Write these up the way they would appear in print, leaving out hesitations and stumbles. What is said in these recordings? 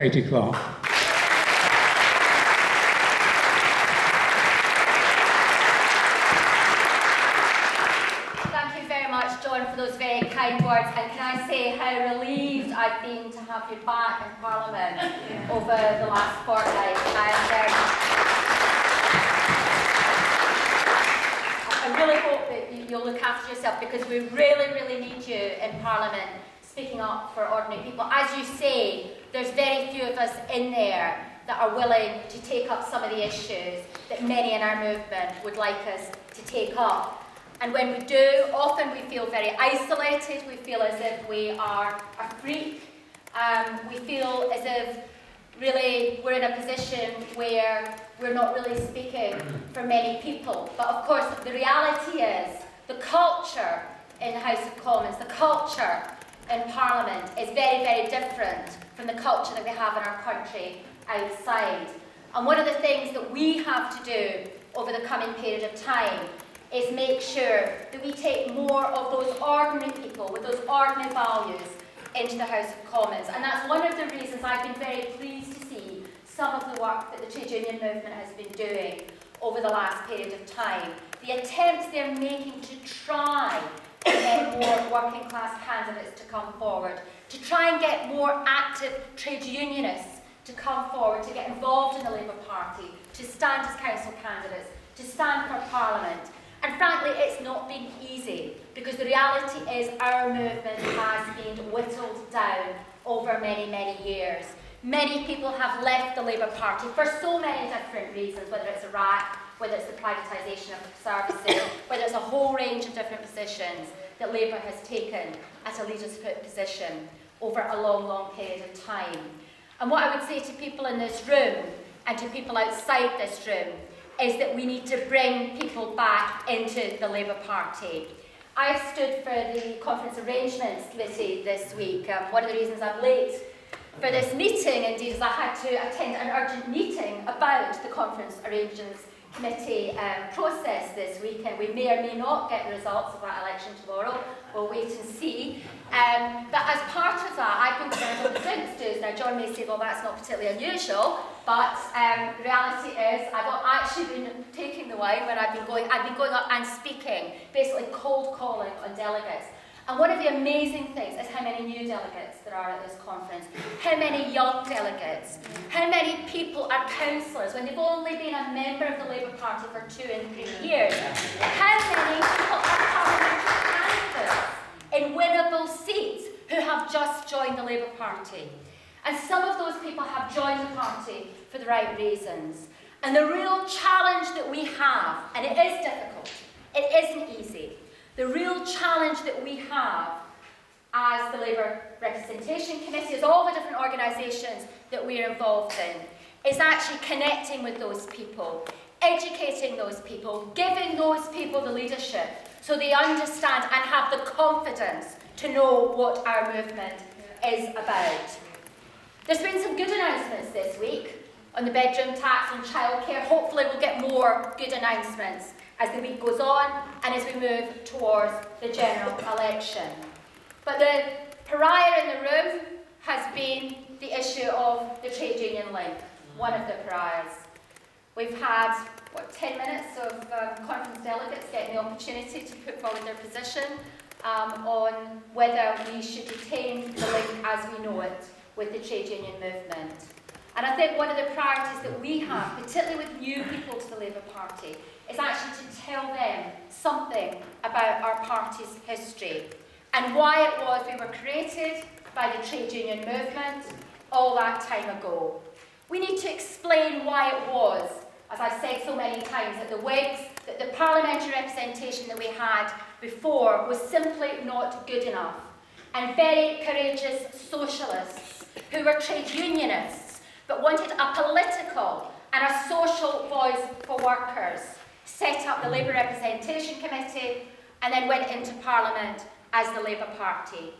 Katy Clark. Thank you very much, John, for those very kind words. And can I say how relieved I've been to have you back in Parliament over the last fortnight. I really hope that you'll look after yourself, because we really, really need you in Parliament speaking up for ordinary people. As you say, there's very few of us in there that are willing to take up some of the issues that many in our movement would like us to take up. And when we do, often we feel very isolated. We feel as if we are a freak. We feel as if really we're in a position where we're not really speaking for many people. But of course, the reality is the culture in the House of Commons, the culture in Parliament is very, very different from the culture that we have in our country outside. And one of the things that we have to do over the coming period of time is make sure that we take more of those ordinary people with those ordinary values into the House of Commons. And that's one of the reasons I've been very pleased to see some of the work that the trade union movement has been doing over the last period of time. The attempts they're making to try to get more working class candidates to come forward, to try and get more active trade unionists to come forward, to get involved in the Labour Party, to stand as council candidates, to stand for Parliament. And frankly, it's not been easy, because the reality is our movement has been whittled down over many, many years. Many people have left the Labour Party for so many different reasons, whether it's Iraq, whether it's the privatisation of services, whether it's a whole range of different positions that Labour has taken at a leadership position over a long, long period of time. And what I would say to people in this room and to people outside this room is that we need to bring people back into the Labour Party. I stood for the Conference Arrangements Committee this week. One of the reasons I'm late for this meeting, indeed, is I had to attend an urgent meeting about the Conference Arrangements Committee process this week, and we may or may not get the results of that election tomorrow. We'll wait and see. But as part of that, I've been going on the drinks dues. Now, John may say, well, that's not particularly unusual, but the reality is I've not actually been taking the wine when I've been going up and speaking, basically cold calling on delegates. And one of the amazing things is how many new delegates there are at this conference, how many young delegates, how many people are councillors when they've only been a member of the Labour Party for 2 and 3 years, how many people are parliamentary candidates in winnable seats who have just joined the Labour Party. And some of those people have joined the party for the right reasons. And the real challenge that we have, and it is difficult, it isn't easy, the real challenge that we have as the Labour Representation Committee, as all the different organisations that we're involved in, is actually connecting with those people, educating those people, giving those people the leadership so they understand and have the confidence to know what our movement is about. There's been some good announcements this week on the bedroom tax and childcare. Hopefully we'll get more good announcements as the week goes on and as we move towards the general election. But the pariah in the room has been the issue of the trade union link, one of the pariahs. We've had, 10 minutes of conference delegates getting the opportunity to put forward their position on whether we should retain the link as we know it with the trade union movement. And I think one of the priorities that we have, particularly with new people to the Labour Party, is actually to tell them something about our party's history and why it was we were created by the trade union movement all that time ago. We need to explain why it was, as I've said so many times, that the Whigs, that the parliamentary representation that we had before was simply not good enough. And very courageous socialists who were trade unionists but wanted a political and a social voice for workers set up the Labour Representation Committee and then went into Parliament as the Labour Party.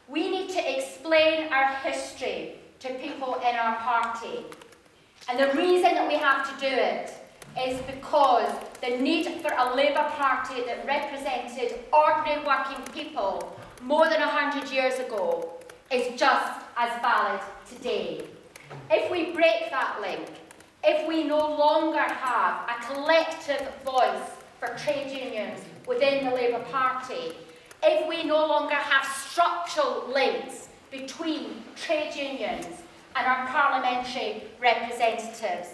We need to explain our history to people in our party. And the reason that we have to do it is because the need for a Labour Party that represented ordinary working people more than 100 years ago is just as valid today. that link, if we no longer have a collective voice for trade unions within the Labour Party, if we no longer have structural links between trade unions and our parliamentary representatives,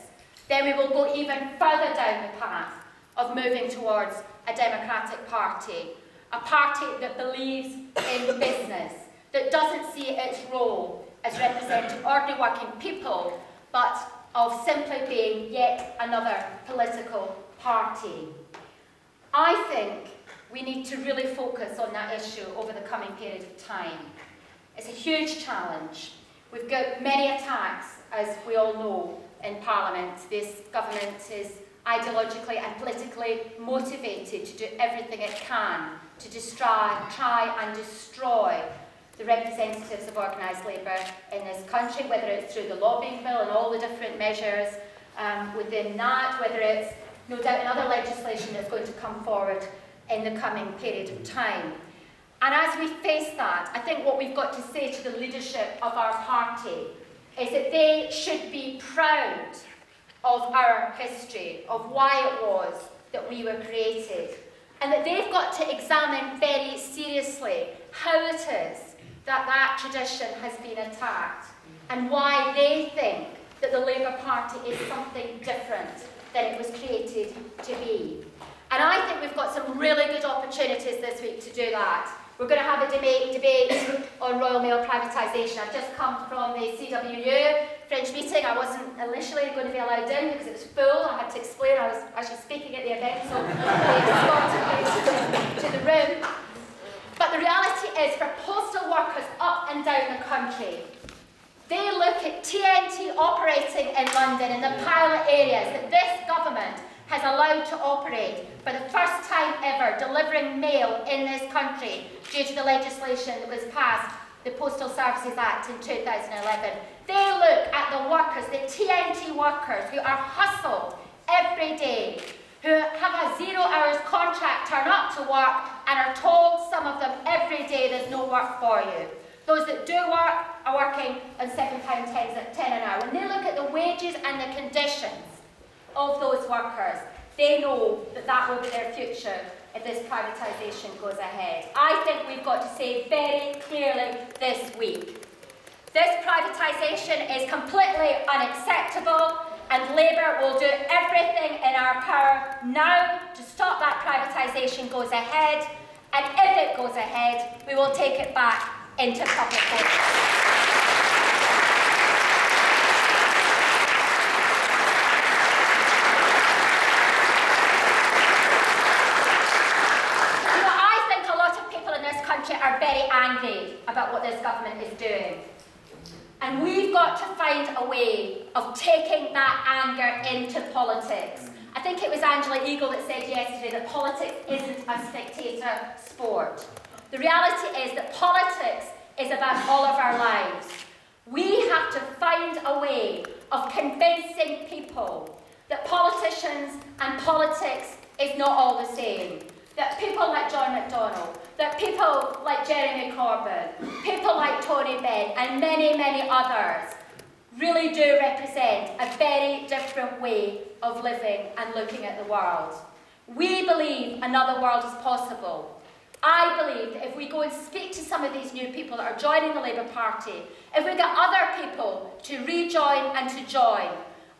then we will go even further down the path of moving towards a democratic party, a party that believes in business, that doesn't see its role as representing ordinary working people, but of simply being yet another political party. I think we need to really focus on that issue over the coming period of time. It's a huge challenge. We've got many attacks, as we all know, in Parliament. This government is ideologically and politically motivated to do everything it can to try and destroy the representatives of organised labour in this country, whether it's through the lobbying bill and all the different measures within that, whether it's no doubt another legislation that's going to come forward in the coming period of time. And as we face that, I think what we've got to say to the leadership of our party is that they should be proud of our history, of why it was that we were created, and that they've got to examine very seriously how it is that that tradition has been attacked, and why they think that the Labour Party is something different than it was created to be. And I think we've got some really good opportunities this week to do that. We're going to have a debate on Royal Mail privatisation. I've just come from the CWU fringe meeting. I wasn't initially going to be allowed in because it was full. I had to explain I was actually speaking at the event, so they escorted me to the room. But the reality is, for postal workers up and down the country, they look at TNT operating in London in the pilot areas that this government has allowed to operate for the first time ever, delivering mail in this country due to the legislation that was passed, the Postal Services Act in 2011. They look at the workers, the TNT workers, who are hustled every day, who have a 0 hours contract, turn up to work and are told, some of them every day, there's no work for you. Those that do work are working on £7.10 an hour. When they look at the wages and the conditions of those workers, they know that that will be their future if this privatisation goes ahead. I think we've got to say very clearly this week, this privatisation is completely unacceptable, and Labour will do everything in our power now to stop that privatisation goes ahead, and if it goes ahead, we will take it back into public ownership. Are very angry about what this government is doing. And we've got to find a way of taking that anger into politics. I think it was Angela Eagle that said yesterday that politics isn't a spectator sport. The reality is that politics is about all of our lives. We have to find a way of convincing people that politicians and politics is not all the same. That people like John McDonnell, that people like Jeremy Corbyn, people like Tony Benn, and many, many others really do represent a very different way of living and looking at the world. We believe another world is possible. I believe that if we go and speak to some of these new people that are joining the Labour Party, if we get other people to rejoin and to join,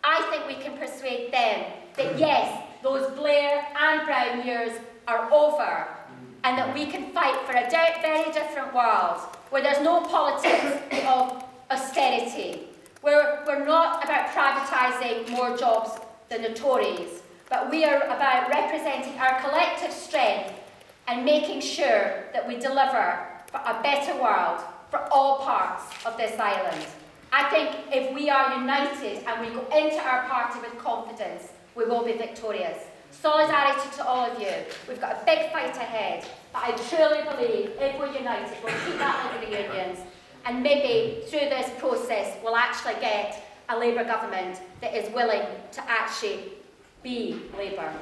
I think we can persuade them that yes, those Blair and Brown years are over, and that we can fight for a very different world where there's no politics of austerity, where we're not about privatising more jobs than the Tories, but we are about representing our collective strength and making sure that we deliver for a better world for all parts of this island. I think if we are united and we go into our party with confidence, we will be victorious. Solidarity to all of you. We've got a big fight ahead, but I truly believe if we're united, we'll keep that over the unions, and maybe through this process we'll actually get a Labour government that is willing to actually be Labour.